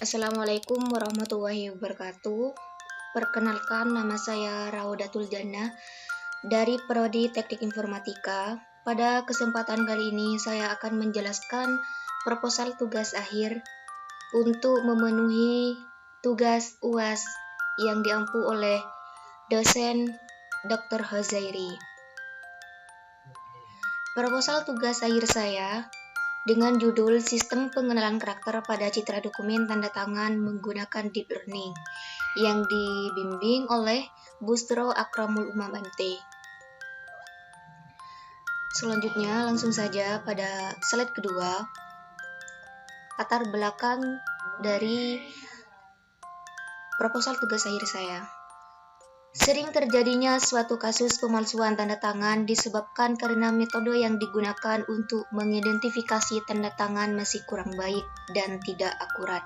Assalamualaikum warahmatullahi wabarakatuh. Perkenalkan, nama saya Raudatul Jannah dari Prodi Teknik Informatika. Pada kesempatan kali ini saya akan menjelaskan proposal tugas akhir untuk memenuhi tugas UAS yang diampu oleh dosen Dr. Hozairi. Proposal tugas akhir saya dengan judul Sistem Pengenalan Karakter pada Citra Dokumen Tanda Tangan Menggunakan Deep Learning yang dibimbing oleh Busro Akramul Umam MT. Selanjutnya langsung saja pada slide kedua, latar belakang dari proposal tugas akhir saya. Sering terjadinya suatu kasus pemalsuan tanda tangan disebabkan karena metode yang digunakan untuk mengidentifikasi tanda tangan masih kurang baik dan tidak akurat.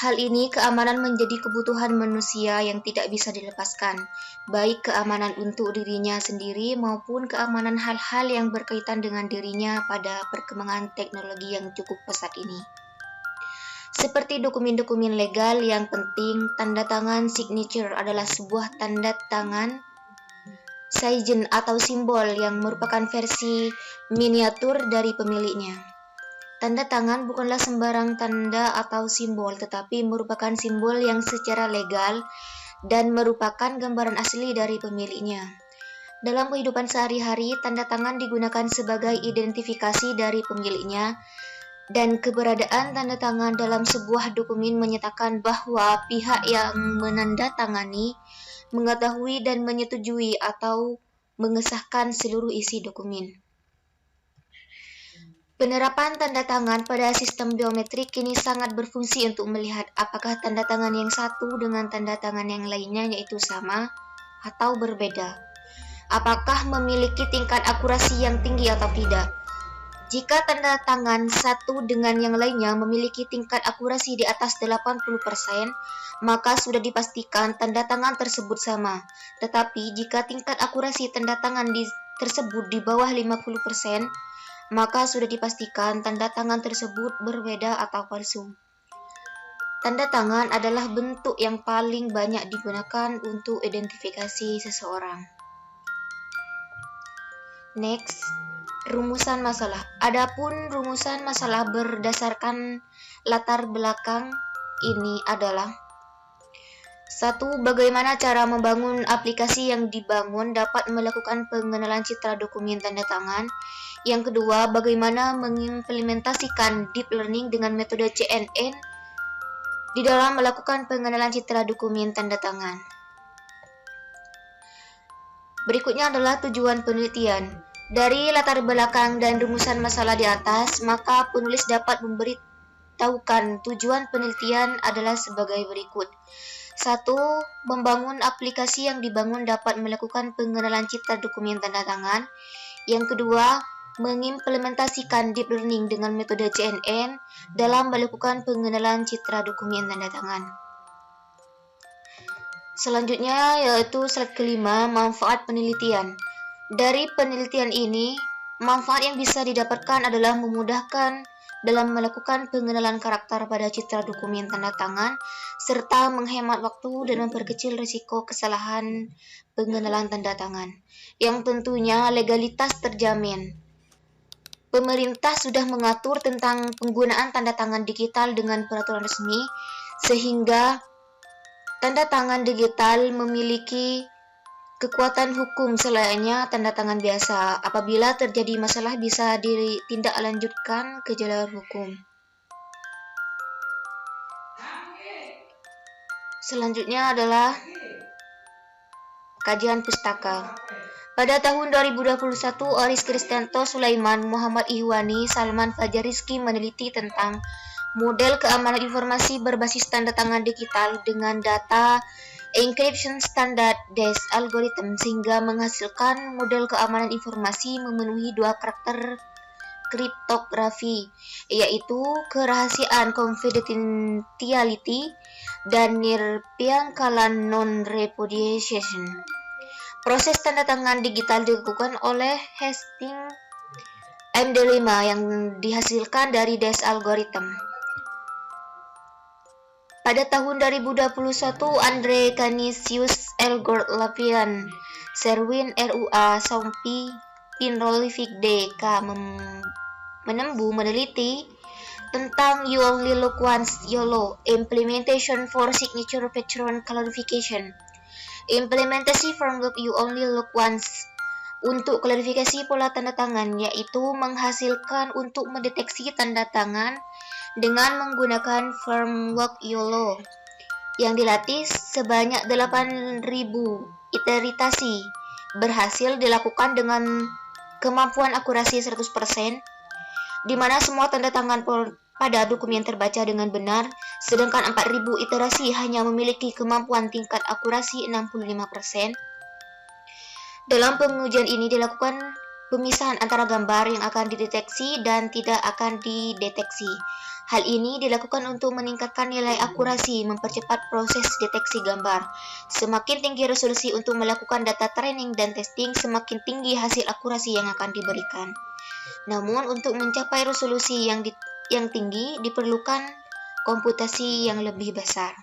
Hal ini keamanan menjadi kebutuhan manusia yang tidak bisa dilepaskan, baik keamanan untuk dirinya sendiri maupun keamanan hal-hal yang berkaitan dengan dirinya pada perkembangan teknologi yang cukup pesat ini. Seperti dokumen-dokumen legal yang penting, tanda tangan signature adalah sebuah tanda tangan sign atau simbol yang merupakan versi miniatur dari pemiliknya. Tanda tangan bukanlah sembarang tanda atau simbol, tetapi merupakan simbol yang secara legal dan merupakan gambaran asli dari pemiliknya. Dalam kehidupan sehari-hari, tanda tangan digunakan sebagai identifikasi dari pemiliknya, dan keberadaan tanda tangan dalam sebuah dokumen menyatakan bahwa pihak yang menandatangani mengetahui dan menyetujui atau mengesahkan seluruh isi dokumen. Penerapan tanda tangan pada sistem biometrik kini sangat berfungsi untuk melihat apakah tanda tangan yang satu dengan tanda tangan yang lainnya yaitu sama atau berbeda. Apakah memiliki tingkat akurasi yang tinggi atau tidak. Jika tanda tangan satu dengan yang lainnya memiliki tingkat akurasi di atas 80%, maka sudah dipastikan tanda tangan tersebut sama. Tetapi jika tingkat akurasi tanda tangan tersebut di bawah 50%, maka sudah dipastikan tanda tangan tersebut berbeda atau palsu. Tanda tangan adalah bentuk yang paling banyak digunakan untuk identifikasi seseorang. Next. Rumusan masalah. Adapun rumusan masalah berdasarkan latar belakang ini adalah: 1. Bagaimana cara membangun aplikasi yang dibangun dapat melakukan pengenalan citra dokumen tanda tangan. Yang kedua, bagaimana mengimplementasikan deep learning dengan metode CNN di dalam melakukan pengenalan citra dokumen tanda tangan. Berikutnya adalah tujuan penelitian. Dari latar belakang dan rumusan masalah di atas, maka penulis dapat memberitahukan tujuan penelitian adalah sebagai berikut. 1. Membangun aplikasi yang dibangun dapat melakukan pengenalan citra dokumen tanda tangan. Yang kedua, mengimplementasikan deep learning dengan metode CNN dalam melakukan pengenalan citra dokumen tanda tangan. Selanjutnya yaitu slide kelima, manfaat penelitian. Dari penelitian ini, manfaat yang bisa didapatkan adalah memudahkan dalam melakukan pengenalan karakter pada citra dokumen tanda tangan, serta menghemat waktu dan memperkecil risiko kesalahan pengenalan tanda tangan, yang tentunya legalitas terjamin. Pemerintah sudah mengatur tentang penggunaan tanda tangan digital dengan peraturan resmi, sehingga tanda tangan digital memiliki kekuatan hukum selayaknya tanda tangan biasa. Apabila terjadi masalah bisa ditindaklanjutkan ke jalur hukum. Selanjutnya adalah kajian pustaka. Pada tahun 2021, Aris Kristianto, Sulaiman, Muhammad Ihwani, Salman Fajar Rizki meneliti tentang model keamanan informasi berbasis tanda tangan digital dengan data encryption standard DES algorithm sehingga menghasilkan model keamanan informasi memenuhi dua karakter kriptografi, yaitu kerahasiaan confidentiality dan nirpiangkalan non-repudiation. Proses tanda tangan digital dilakukan oleh Hastings MD5 yang dihasilkan dari DES algorithm. Pada tahun 2021, Andre Canisius, Elgort Lapian, Serwin RUA, Sompi, Pinrolific D.K. meneliti tentang You Only Look Once YOLO, Implementation for Signature Patron Clarification. Implementasi framework You Only Look Once untuk klarifikasi pola tanda tangan, yaitu menghasilkan untuk mendeteksi tanda tangan dengan menggunakan framework YOLO yang dilatih sebanyak 8.000 iterasi, berhasil dilakukan dengan kemampuan akurasi 100%, di mana semua tanda tangan pada dokumen terbaca dengan benar, sedangkan 4.000 iterasi hanya memiliki kemampuan tingkat akurasi 65%. Dalam pengujian ini dilakukan pemisahan antara gambar yang akan dideteksi dan tidak akan dideteksi. Hal ini dilakukan untuk meningkatkan nilai akurasi, mempercepat proses deteksi gambar. Semakin tinggi resolusi untuk melakukan data training dan testing, semakin tinggi hasil akurasi yang akan diberikan. Namun, untuk mencapai resolusi yang tinggi diperlukan komputasi yang lebih besar.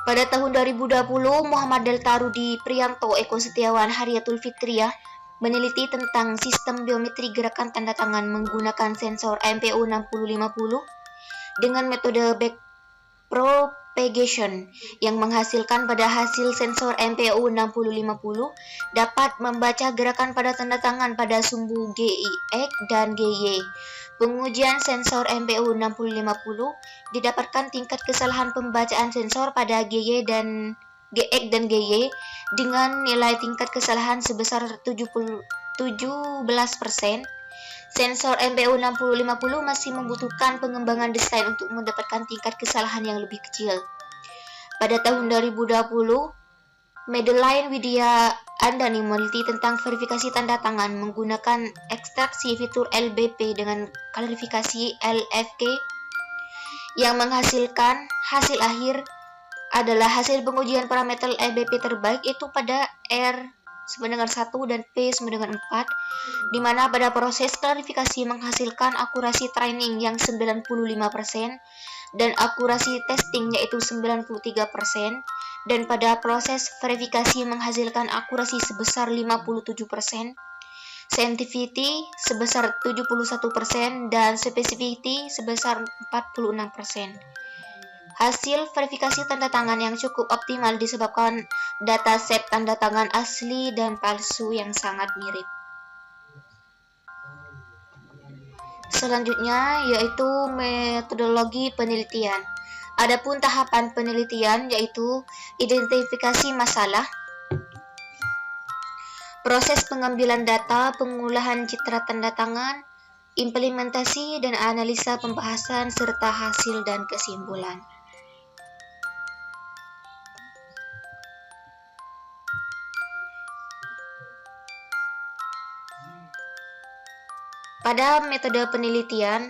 Pada tahun 2020, Muhammad Delta Rudi Priyanto Eko Setiawan Haryatul Fitriah meneliti tentang sistem biometri gerakan tanda tangan menggunakan sensor MPU 6050 dengan metode backpropagation yang menghasilkan pada hasil sensor MPU 6050 dapat membaca gerakan pada tanda tangan pada sumbu GIX dan GY. Pengujian sensor MPU 6050 didapatkan tingkat kesalahan pembacaan sensor pada GY dan GX dan GY dengan nilai tingkat kesalahan sebesar 17%. Sensor MPU 6050 masih membutuhkan pengembangan desain untuk mendapatkan tingkat kesalahan yang lebih kecil. Pada tahun 2020, Madeline Widya Andani meneliti tentang verifikasi tanda tangan menggunakan ekstraksi fitur LBP dengan klarifikasi LFK yang menghasilkan hasil akhir adalah hasil pengujian parameter LBP terbaik, itu pada R sama dengan 1 dan P sama dengan 4, di mana pada proses klarifikasi menghasilkan akurasi training yang 95% dan akurasi testing yaitu 93%, dan pada proses verifikasi menghasilkan akurasi sebesar 57%, sensitivity sebesar 71% dan specificity sebesar 46%. Hasil verifikasi tanda tangan yang cukup optimal disebabkan dataset tanda tangan asli dan palsu yang sangat mirip. Selanjutnya yaitu metodologi penelitian. Adapun tahapan penelitian yaitu identifikasi masalah, proses pengambilan data, pengolahan citra tanda tangan, implementasi dan analisa pembahasan serta hasil dan kesimpulan. Pada metode penelitian,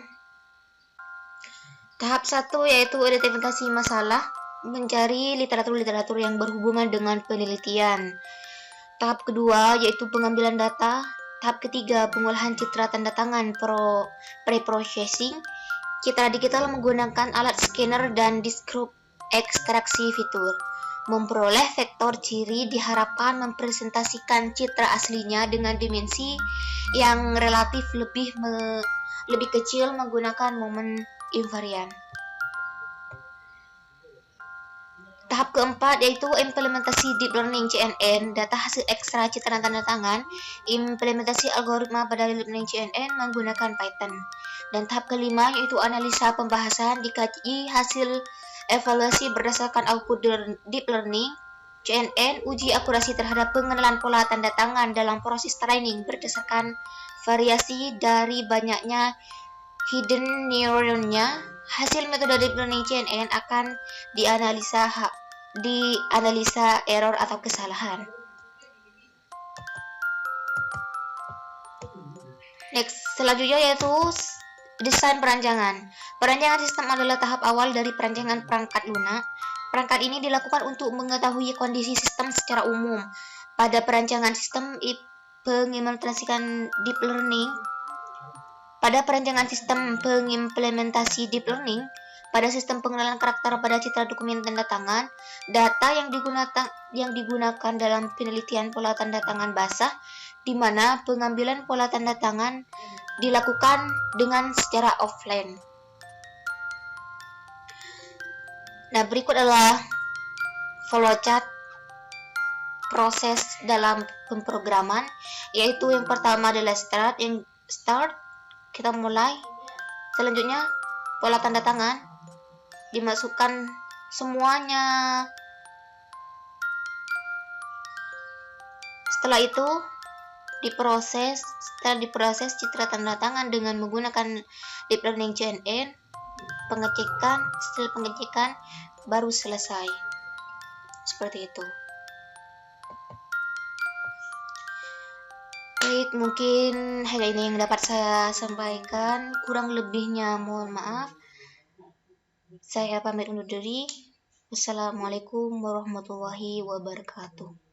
tahap 1 yaitu identifikasi masalah, mencari literatur-literatur yang berhubungan dengan penelitian. Tahap kedua yaitu pengambilan data. Tahap ketiga pengolahan citra tanda tangan pre-processing. Citra digital menggunakan alat scanner dan diskrip ekstraksi fitur. Memperoleh vektor ciri diharapkan mempresentasikan citra aslinya dengan dimensi yang relatif lebih kecil menggunakan momen invarian. Tahap keempat yaitu implementasi deep learning CNN, data hasil ekstra citra tanda tangan, implementasi algoritma pada deep learning CNN menggunakan Python. Dan tahap kelima yaitu analisa pembahasan, dikaji hasil evaluasi berdasarkan output deep learning CNN, uji akurasi terhadap pengenalan pola tanda tangan dalam proses training berdasarkan variasi dari banyaknya hidden neuronnya. Hasil metode deep learning CNN akan dianalisa error atau kesalahan. Selanjutnya yaitu desain perancangan. Perancangan sistem adalah tahap awal dari perancangan perangkat lunak. Perangkat ini dilakukan untuk mengetahui kondisi sistem secara umum. Pada perancangan sistem, pengimplementasikan deep learning Pada perancangan sistem pengimplementasi deep learning, pada sistem pengenalan karakter pada citra dokumen tanda tangan, data yang digunakan dalam penelitian pola tanda tangan basah, di mana pengambilan pola tanda tangan dilakukan dengan secara offline. Nah, berikut adalah flowchart proses dalam pemrograman, yaitu yang pertama adalah start. Kita mulai. Selanjutnya pola tanda tangan dimasukkan semuanya. Setelah itu setelah diproses citra tanda tangan dengan menggunakan deep learning CNN, setelah pengecekan baru selesai. Seperti itu. Baik, mungkin hal ini yang dapat saya sampaikan. Kurang lebihnya mohon maaf. Saya pamit undur diri. Wassalamualaikum warahmatullahi wabarakatuh.